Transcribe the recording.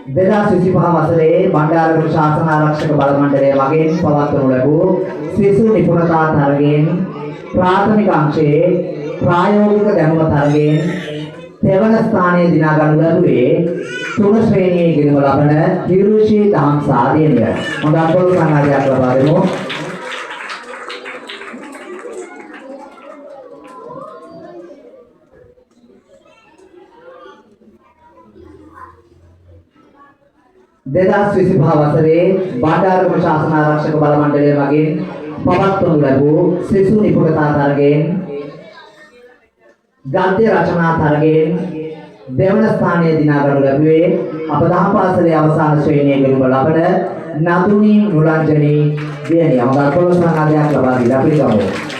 2025 වසරේ බණ්ඩාරගම ශාසන ආරක්ෂක බල මණ්ඩලය මගින් පවත්වනු ලැබූ ශිෂ්‍ය නිපුණතා තරගයෙන් ප්‍රාථමික අංශයේ ප්‍රායෝගික දැනුම තරගයෙන් තෙවන ස්ථානයේ දිනා ගනු ලැබුවේ තුන ශ්‍රේණියේ ඉගෙනීම ලබන හිරුෂි දාම්සා දියණිය. හොඳ අත්පොත් සංගායනයක් ලබා දෙමු. දෙදස් 25 වසරේ බණ්ඩාරගම ශාසන ආරක්ෂක බල මණ්ඩලය මගින් පවත්වනු ලැබූ ශිෂ්‍ය නිපුණතා තරගයෙන් ගද්‍ය රචනා තරගයෙන් දෙවන ස්ථානයේ දිනා ගනු ලැබුවේ අප දහම් පාසලේ අවසාන ශ්‍රේණියේ ඉගෙනීම ලබන නදුනි නුලංජනී දියණිය. හොඳ අත්පොත් සංගායනයක් ලබා දී අපි ගමු.